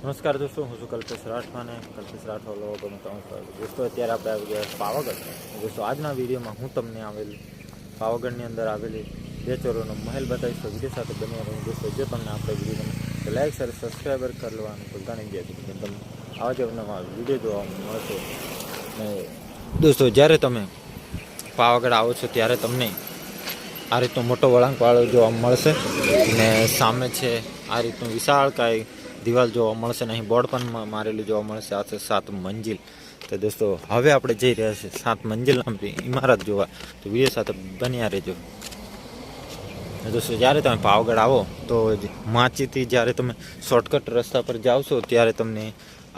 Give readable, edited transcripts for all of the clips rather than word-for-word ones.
નમસ્કાર દોસ્તો, હું છું કલ્પેશ રાઠવા ને કલ્પેશ રાઠવા લોકોનું દોસ્તો અત્યારે આપણે આવી ગયા પાવાગઢ. દોસ્તો આજના વિડીયોમાં હું તમને પાવાગઢની અંદર આવેલી બે ચોરોનો મહેલ બતાવીશ. તો વિડીયો સાથે બની રહું. દોસ્તો જો તમને આપણે વિડીયો ગમે તો લાઈક શેર સબસ્ક્રાઈબર કરવાનું ભૂલતા નહીં જાય કે તમને આવા જ નવા વિડીયો જોવા મળશે. ને દોસ્તો જ્યારે તમે પાવાગઢ આવો છો ત્યારે તમને આ રીતનો મોટો વળાંકવાળો જોવા મળશે ને સામે છે આ રીતનું વિશાળકાય દિવાલ જોવા મળશે ને અહીં બોર્ડ પણ મારેલું જોવા મળશે. આ છે 7 મંજિલ. તો દોસ્તો હવે આપણે જઈ રહ્યા છીએ 7 મંજિલ નામની ઇમારત જોવા. તો વિડીયો સાથે બન્યા રહેજો. દોસ્તો જ્યારે તમે પાવાગઢ આવો તો માચીથી જ્યારે તમે શોર્ટકટ રસ્તા પર જાઓ છો ત્યારે તમને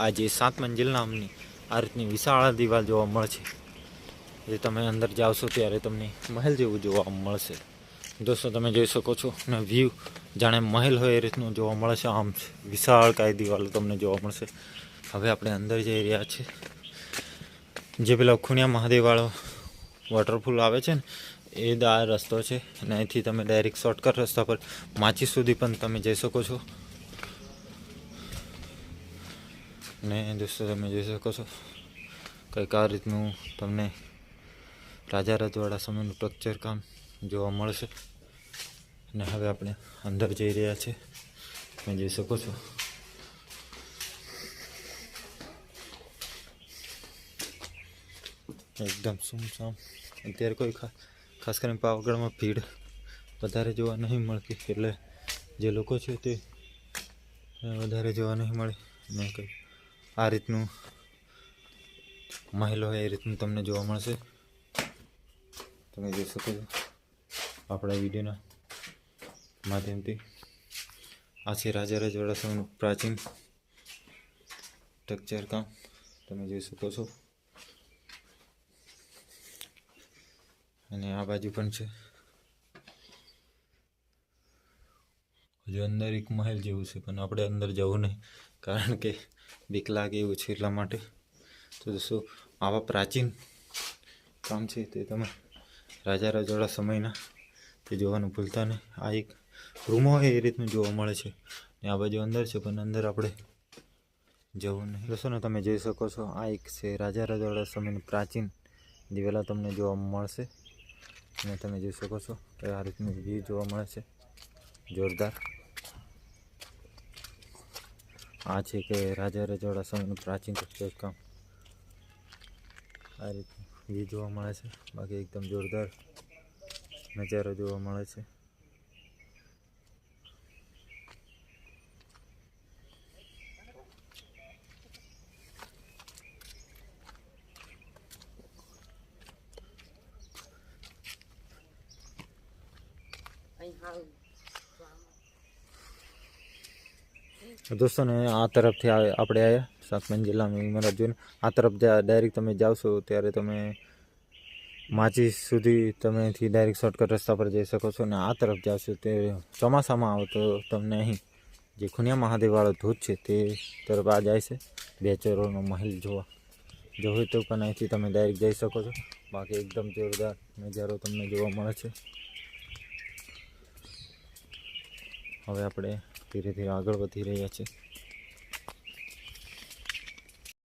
આ જે 7 મંજિલ નામની આ રીતની વિશાળ દિવાલ જોવા મળશે. જે તમે અંદર જાઓ છો ત્યારે તમને મહેલ જેવું જોવા મળશે. દોસ્તો તમે જોઈ શકો છો ને વ્યૂ જાણે મહેલ હોય એ રીતનું જોવા મળે છે. આમ વિશાળકાય દિવાલો તમને જોવા મળશે. હવે આપણે અંદર જઈ રહ્યા છીએ. જે પેલા ખૂણિયા મહાદેવવાળો વોટરફોલ આવે છે ને એ આ રસ્તો છે અને અહીંથી તમે ડાયરેક્ટ શોર્ટકટ રસ્તા પર માચી સુધી પણ તમે જઈ શકો છો. ને દોસ્તો તમે જોઈ શકો છો કંઈક આ રીતનું તમને રાજા રજવાડા સમયનું સ્ટ્રક્ચર કામ જોવા મળશે. અને હવે આપણે અંદર જઈ રહ્યા છીએ. તમે જોઈ શકો છો એકદમ સુમસામ. અત્યારે કોઈ ખાસ કરીને પાવાગઢમાં ભીડ વધારે જોવા નહીં મળતી, એટલે જે લોકો છે તે વધારે જોવા નહીં મળે. ને કંઈ આ રીતનું મહેલ હોય એ રીતનું તમને જોવા મળશે. તમે જોઈ શકો છો આપણા વિડીયોના માધ્યમથી. આ છે રાજા રજવાડા સમયનું પ્રાચીન સ્ટ્રક્ચર કામ. તમે જોઈ શકો છો અને આ બાજુ પણ છે. હજુ અંદર એક મહેલ જેવું છે પણ આપણે અંદર જવું નહીં, કારણ કે બીક લાગે એવું છે એટલા માટે. તો દોસ્તો આવા પ્રાચીન કામ છે તે તમે રાજા રજવાડા સમયના તે જોવાનું ભૂલતા નહીં. આ એક રૂમો હોય એ રીતનું જોવા મળે છે ને આ બાજુ અંદર છે પણ અંદર આપણે જવું નહીં. દોસ્તો ને તમે જોઈ શકો છો આ એક છે રાજા રજવાડા સમયનું પ્રાચીન દિવાલો તમને જોવા મળશે. અને તમે જોઈ શકો છો કે આ રીતનું વ્યૂ જોવા મળે છે જોરદાર. આ છે કે રાજા રજવાડા સમયનું પ્રાચીન સ્ટ્રક્ચર કામ. આ રીતનું વ્યૂ જોવા મળે છે. બાકી એકદમ જોરદાર નજારો જોવા મળે છે. દોસ્તોને આ તરફથી આપણે આવ્યા 7 મંજિલાની ઇમારત જોઈને. આ તરફ ડાયરેક્ટ તમે જાઓ છો ત્યારે તમે માચી સુધી તમે અહીંથી ડાયરેક્ટ શોર્ટકટ રસ્તા પર જઈ શકો છો. અને આ તરફ જાશો તે ચોમાસામાં આવો તો તમને અહીં જે ખૂણિયા મહાદેવવાળો ધોધ છે તે તરફ આ જાય છે. બે ચોરોનો મહેલ જોવા જો હોય તો પણ અહીંથી તમે ડાયરેક્ટ જઈ શકો છો. બાકી એકદમ જોરદાર નજારો તમને જોવા મળે છે. હવે આપણે ધીરે ધીરે આગળ વધી રહ્યા છીએ.